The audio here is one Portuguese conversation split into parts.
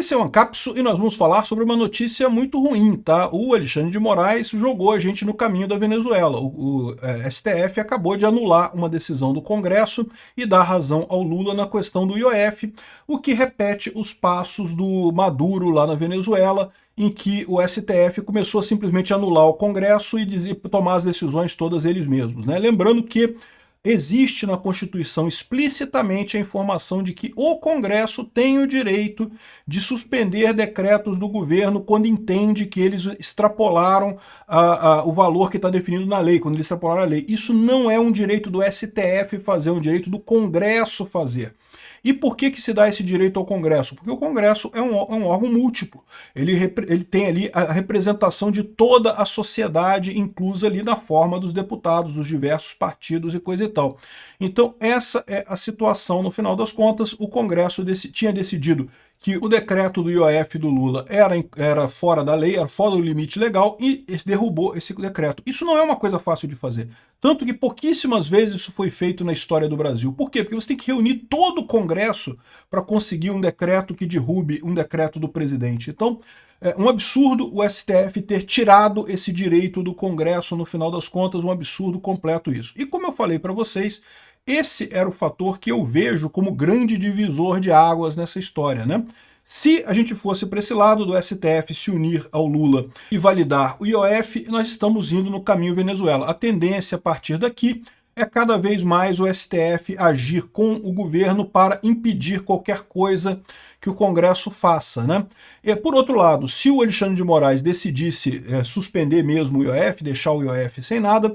Esse é o Ancapso e nós vamos falar sobre uma notícia muito ruim, tá? O Alexandre de Moraes jogou a gente no caminho da Venezuela. O STF acabou de anular uma decisão do Congresso e dar razão ao Lula na questão do IOF, o que repete os passos do Maduro lá na Venezuela, em que o STF começou a simplesmente anular o Congresso e tomar as decisões todas eles mesmos, né? Lembrando que existe na Constituição explicitamente a informação de que o Congresso tem o direito de suspender decretos do governo quando entende que eles extrapolaram o valor que está definido na lei, quando eles extrapolaram a lei. Isso não é um direito do STF fazer, é um direito do Congresso fazer. E por que se dá esse direito ao Congresso? Porque o Congresso é um órgão múltiplo. Ele tem ali a representação de toda a sociedade, inclusa ali na forma dos deputados, dos diversos partidos e coisa e tal. Então essa é a situação. No final das contas, o Congresso tinha decidido que o decreto do IOF do Lula era fora da lei, era fora do limite legal, e derrubou esse decreto. Isso não é uma coisa fácil de fazer. Tanto que pouquíssimas vezes isso foi feito na história do Brasil. Por quê? Porque você tem que reunir todo o Congresso para conseguir um decreto que derrube um decreto do presidente. Então, é um absurdo o STF ter tirado esse direito do Congresso, no final das contas, um absurdo completo isso. E como eu falei para vocês, esse era o fator que eu vejo como grande divisor de águas nessa história, né? Se a gente fosse para esse lado do STF se unir ao Lula e validar o IOF, nós estamos indo no caminho Venezuela. A tendência a partir daqui é cada vez mais o STF agir com o governo para impedir qualquer coisa que o Congresso faça, né? E, por outro lado, se o Alexandre de Moraes decidisse suspender mesmo o IOF, deixar o IOF sem nada,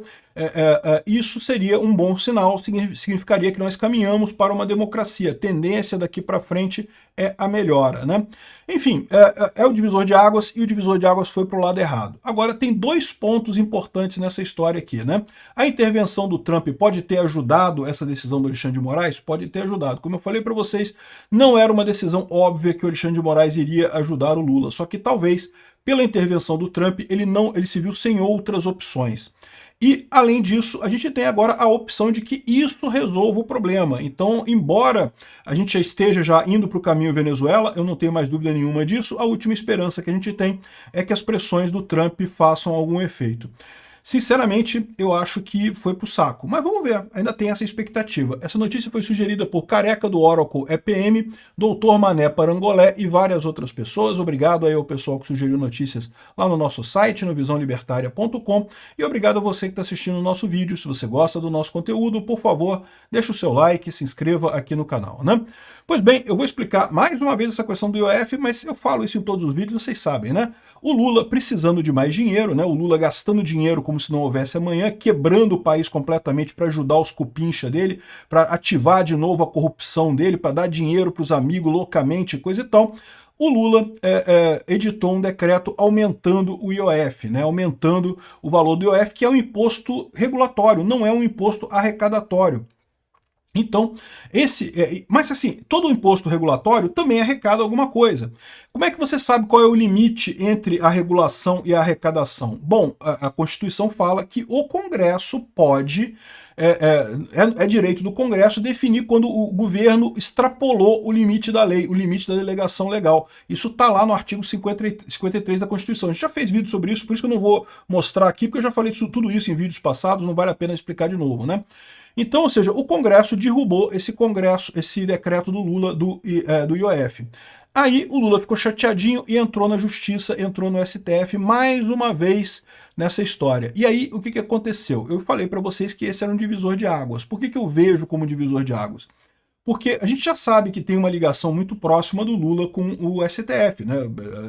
isso seria um bom sinal, significaria que nós caminhamos para uma democracia. A tendência daqui para frente é a melhora, né? Enfim, é o divisor de águas, e o divisor de águas foi para o lado errado. Agora, tem dois pontos importantes nessa história aqui, né? A intervenção do Trump pode ter ajudado essa decisão do Alexandre de Moraes? Pode ter ajudado. Como eu falei para vocês, não era uma decisão óbvia que o Alexandre de Moraes iria ajudar o Lula, só que talvez, pela intervenção do Trump, ele se viu sem outras opções. E, além disso, a gente tem agora a opção de que isso resolva o problema. Então, embora a gente já esteja indo para o caminho Venezuela, eu não tenho mais dúvida nenhuma disso, a última esperança que a gente tem é que as pressões do Trump façam algum efeito. Sinceramente, eu acho que foi pro saco. Mas vamos ver, ainda tem essa expectativa. Essa notícia foi sugerida por Careca do Oracle EPM, Doutor Mané Parangolé e várias outras pessoas. Obrigado aí ao pessoal que sugeriu notícias lá no nosso site, no visãolibertaria.com. E obrigado a você que está assistindo o nosso vídeo. Se você gosta do nosso conteúdo, por favor, deixa o seu like, se inscreva aqui no canal, né? Pois bem, eu vou explicar mais uma vez essa questão do IOF, mas eu falo isso em todos os vídeos, vocês sabem, né? O Lula precisando de mais dinheiro, né? O Lula gastando dinheiro como se não houvesse amanhã, quebrando o país completamente para ajudar os cupincha dele, para ativar de novo a corrupção dele, para dar dinheiro para os amigos loucamente, coisa e tal. O Lula editou um decreto aumentando o IOF, né? Aumentando o valor do IOF, que é um imposto regulatório, não é um imposto arrecadatório. Então, mas assim, todo imposto regulatório também arrecada alguma coisa. Como é que você sabe qual é o limite entre a regulação e a arrecadação? Bom, a Constituição fala que o Congresso pode, é direito do Congresso definir quando o governo extrapolou o limite da lei, o limite da delegação legal. Isso está lá no artigo 53 da Constituição. A gente já fez vídeo sobre isso, por isso que eu não vou mostrar aqui, porque eu já falei tudo isso em vídeos passados, não vale a pena explicar de novo, né? Então, ou seja, o Congresso derrubou esse decreto do Lula do IOF. Aí o Lula ficou chateadinho e entrou na Justiça, entrou no STF mais uma vez nessa história. E aí o que aconteceu? Eu falei para vocês que esse era um divisor de águas. Por que eu vejo como divisor de águas? Porque a gente já sabe que tem uma ligação muito próxima do Lula com o STF, né?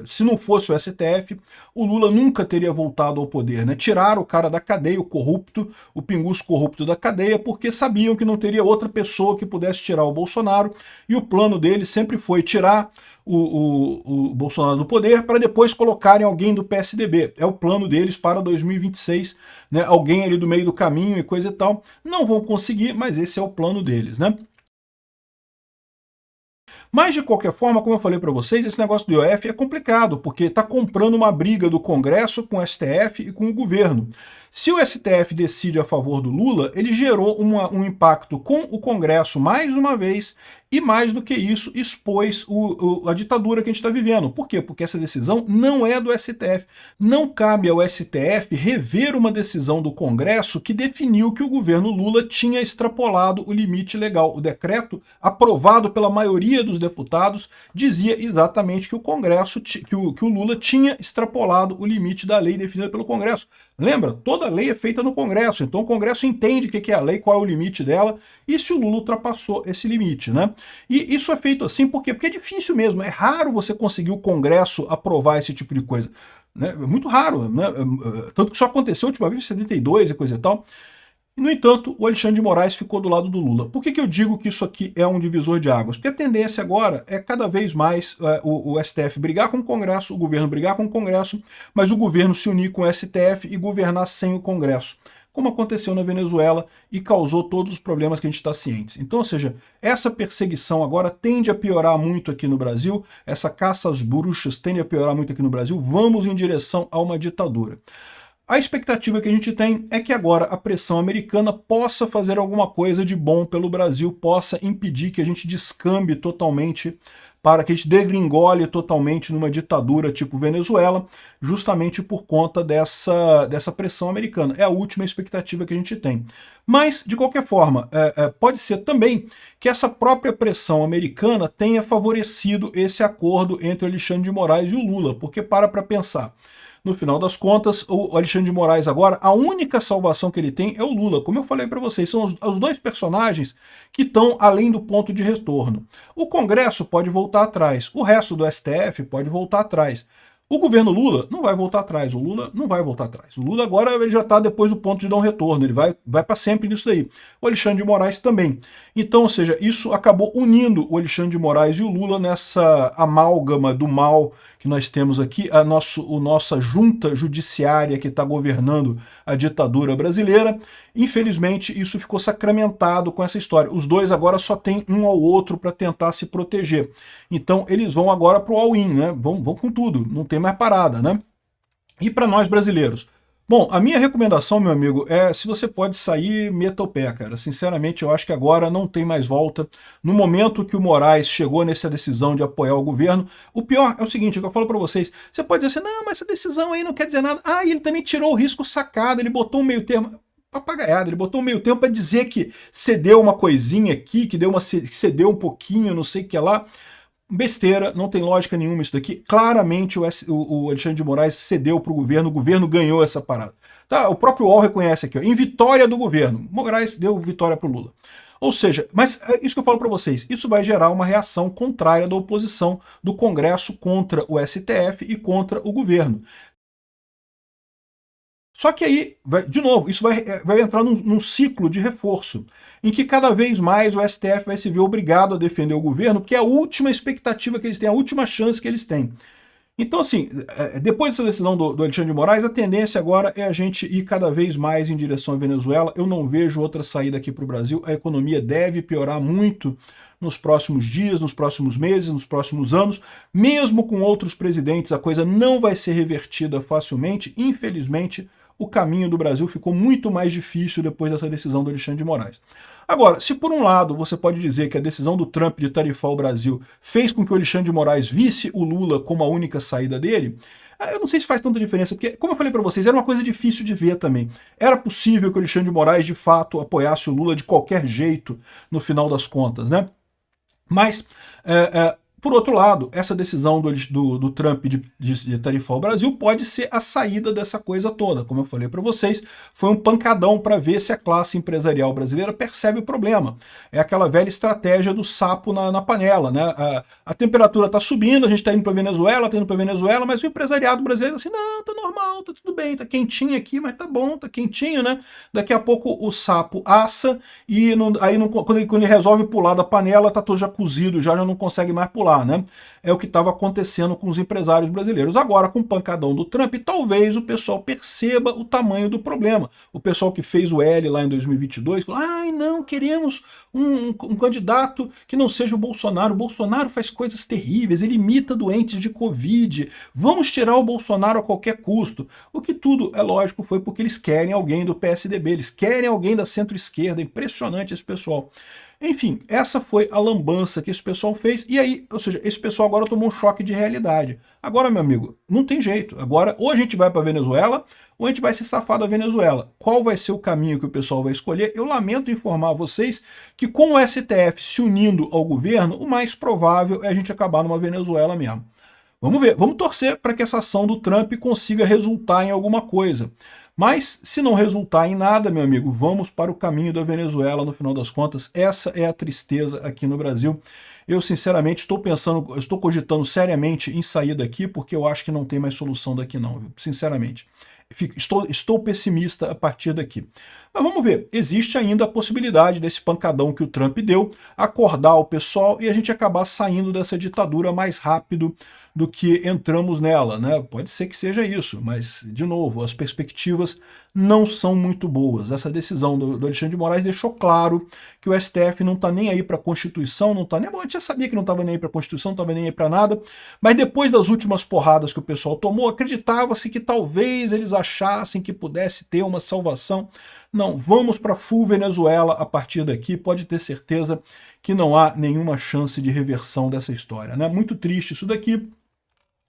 Se não fosse o STF, o Lula nunca teria voltado ao poder, né? Tiraram o cara da cadeia, o corrupto, o pinguço corrupto da cadeia, porque sabiam que não teria outra pessoa que pudesse tirar o Bolsonaro, e o plano dele sempre foi tirar o Bolsonaro do poder para depois colocarem alguém do PSDB. É o plano deles para 2026, né? Alguém ali do meio do caminho e coisa e tal. Não vão conseguir, mas esse é o plano deles, né? Mas, de qualquer forma, como eu falei para vocês, esse negócio do IOF é complicado, porque está comprando uma briga do Congresso com o STF e com o governo. Se o STF decide a favor do Lula, ele gerou um impacto com o Congresso mais uma vez, e mais do que isso, expôs a ditadura que a gente está vivendo. Por quê? Porque essa decisão não é do STF. Não cabe ao STF rever uma decisão do Congresso que definiu que o governo Lula tinha extrapolado o limite legal. O decreto, aprovado pela maioria dos deputados, dizia exatamente que o Congresso, que o Lula tinha extrapolado o limite da lei definida pelo Congresso. Lembra? Toda lei é feita no Congresso, então o Congresso entende o que é a lei, qual é o limite dela, e se o Lula ultrapassou esse limite, né? E isso é feito assim por quê? Porque é difícil mesmo, é raro você conseguir o Congresso aprovar esse tipo de coisa. Né? É muito raro, né? Tanto que só aconteceu a última vez em 72 e coisa e tal. No entanto, o Alexandre de Moraes ficou do lado do Lula. Por que eu digo que isso aqui é um divisor de águas? Porque a tendência agora é cada vez mais o STF brigar com o Congresso, o governo brigar com o Congresso, mas o governo se unir com o STF e governar sem o Congresso, como aconteceu na Venezuela e causou todos os problemas que a gente está ciente. Então, ou seja, essa perseguição agora tende a piorar muito aqui no Brasil, essa caça às bruxas tende a piorar muito aqui no Brasil, vamos em direção a uma ditadura. A expectativa que a gente tem é que agora a pressão americana possa fazer alguma coisa de bom pelo Brasil, possa impedir que a gente descambe totalmente, para que a gente degringole totalmente numa ditadura tipo Venezuela, justamente por conta dessa pressão americana. É a última expectativa que a gente tem. Mas, de qualquer forma, pode ser também que essa própria pressão americana tenha favorecido esse acordo entre o Alexandre de Moraes e o Lula, porque para pensar. No final das contas, o Alexandre de Moraes agora, a única salvação que ele tem é o Lula. Como eu falei para vocês, são os dois personagens que estão além do ponto de retorno. O Congresso pode voltar atrás, o resto do STF pode voltar atrás. O governo Lula não vai voltar atrás, o Lula não vai voltar atrás. O Lula agora ele já está depois do ponto de não retorno, ele vai para sempre nisso aí. O Alexandre de Moraes também. Então, ou seja, isso acabou unindo o Alexandre de Moraes e o Lula nessa amálgama do mal que nós temos aqui, a nossa junta judiciária que está governando a ditadura brasileira. Infelizmente, isso ficou sacramentado com essa história. Os dois agora só tem um ao outro para tentar se proteger. Então, eles vão agora para o all-in, né? Vão com tudo, não tem mais parada, né? E para nós brasileiros? Bom, a minha recomendação, meu amigo, é se você pode sair, meta o pé, cara. Sinceramente, eu acho que agora não tem mais volta. No momento que o Moraes chegou nessa decisão de apoiar o governo, o pior é o seguinte, é o que eu falo para vocês, você pode dizer assim, não, mas essa decisão aí não quer dizer nada. Ah, e ele também tirou o risco sacado, ele botou um meio termo, papagaiada, ele botou um meio termo para dizer que cedeu uma coisinha aqui, que cedeu um pouquinho, não sei o que lá. Besteira, não tem lógica nenhuma isso daqui. Claramente o Alexandre de Moraes cedeu para o governo ganhou essa parada. Tá? O próprio UOL reconhece aqui, ó, em vitória do governo. Moraes deu vitória para o Lula. Ou seja, mas é isso que eu falo para vocês, isso vai gerar uma reação contrária da oposição do Congresso contra o STF e contra o governo. Só que aí, de novo, isso vai entrar num ciclo de reforço, em que cada vez mais o STF vai se ver obrigado a defender o governo, porque é a última expectativa que eles têm, a última chance que eles têm. Então, assim, depois dessa decisão do Alexandre de Moraes, a tendência agora é a gente ir cada vez mais em direção à Venezuela. Eu não vejo outra saída aqui para o Brasil. A economia deve piorar muito nos próximos dias, nos próximos meses, nos próximos anos. Mesmo com outros presidentes, a coisa não vai ser revertida facilmente. Infelizmente, o caminho do Brasil ficou muito mais difícil depois dessa decisão do Alexandre de Moraes. Agora, se por um lado você pode dizer que a decisão do Trump de tarifar o Brasil fez com que o Alexandre de Moraes visse o Lula como a única saída dele, eu não sei se faz tanta diferença, porque, como eu falei para vocês, era uma coisa difícil de ver também. Era possível que o Alexandre de Moraes, de fato, apoiasse o Lula de qualquer jeito, no final das contas, né? Mas, por outro lado, essa decisão do Trump de tarifar o Brasil pode ser a saída dessa coisa toda. Como eu falei para vocês, foi um pancadão para ver se a classe empresarial brasileira percebe o problema. É aquela velha estratégia do sapo na panela, né? A temperatura está subindo, a gente está indo para Venezuela, mas o empresariado brasileiro assim, não, tá normal, tá tudo bem, tá quentinho aqui, mas tá bom, tá quentinho, né? Daqui a pouco o sapo assa e quando ele resolve pular da panela, tá todo já cozido, já não consegue mais pular. rolar, né? É o que estava acontecendo com os empresários brasileiros. Agora, com o pancadão do Trump, talvez o pessoal perceba o tamanho do problema. O pessoal que fez o L lá em 2022 falou: ai, não, queremos um candidato que não seja o Bolsonaro. O Bolsonaro faz coisas terríveis, ele imita doentes de Covid. Vamos tirar o Bolsonaro a qualquer custo. O que tudo, é lógico, foi porque eles querem alguém do PSDB, eles querem alguém da centro-esquerda. Impressionante esse pessoal. Enfim, essa foi a lambança que esse pessoal fez, e aí, ou seja, esse pessoal agora tomou um choque de realidade. Agora, meu amigo, não tem jeito. Agora, ou a gente vai para a Venezuela, ou a gente vai se safar da Venezuela. Qual vai ser o caminho que o pessoal vai escolher? Eu lamento informar vocês que com o STF se unindo ao governo, o mais provável é a gente acabar numa Venezuela mesmo. Vamos ver, vamos torcer para que essa ação do Trump consiga resultar em alguma coisa. Mas, se não resultar em nada, meu amigo, vamos para o caminho da Venezuela, no final das contas. Essa é a tristeza aqui no Brasil. Eu, sinceramente, estou cogitando seriamente em sair daqui, porque eu acho que não tem mais solução daqui não, viu? Sinceramente. Estou pessimista a partir daqui. Mas vamos ver, existe ainda a possibilidade desse pancadão que o Trump deu acordar o pessoal e a gente acabar saindo dessa ditadura mais rápido do que entramos nela, né? Pode ser que seja isso, mas, de novo, as perspectivas não são muito boas. Essa decisão do Alexandre de Moraes deixou claro que o STF não está nem aí para a Constituição, não está nem... Bom, a gente já sabia que não estava nem aí para a Constituição, não estava nem aí para nada, mas depois das últimas porradas que o pessoal tomou, acreditava-se que talvez eles achassem que pudesse ter uma salvação. Não, vamos para full Venezuela a partir daqui, pode ter certeza que não há nenhuma chance de reversão dessa história, né? Muito triste isso daqui.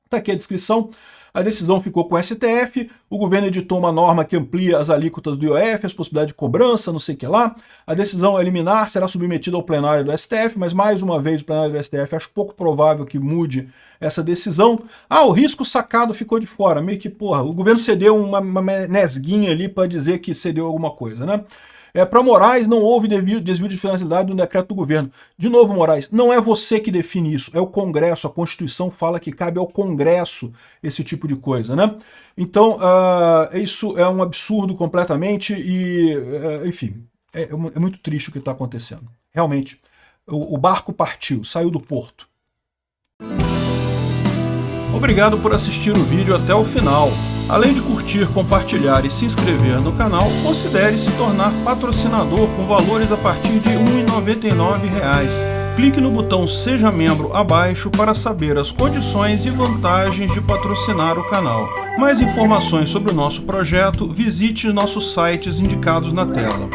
Está aqui a descrição. A decisão ficou com o STF, o governo editou uma norma que amplia as alíquotas do IOF, as possibilidades de cobrança, não sei o que lá. A decisão liminar será submetida ao plenário do STF, mas mais uma vez o plenário do STF acho pouco provável que mude essa decisão. Ah, o risco sacado ficou de fora, meio que, porra, o governo cedeu uma nesguinha ali para dizer que cedeu alguma coisa, né? Para Moraes, não houve desvio de finalidade no decreto do governo. De novo, Moraes, não é você que define isso, é o Congresso. A Constituição fala que cabe ao Congresso esse tipo de coisa, né? Então, isso é um absurdo completamente e, enfim, é muito triste o que está acontecendo. Realmente, o barco partiu, saiu do porto. Obrigado por assistir o vídeo até o final. Além de curtir, compartilhar e se inscrever no canal, considere se tornar patrocinador com valores a partir de R$ 1,99. Clique no botão Seja Membro abaixo para saber as condições e vantagens de patrocinar o canal. Mais informações sobre o nosso projeto, visite nossos sites indicados na tela.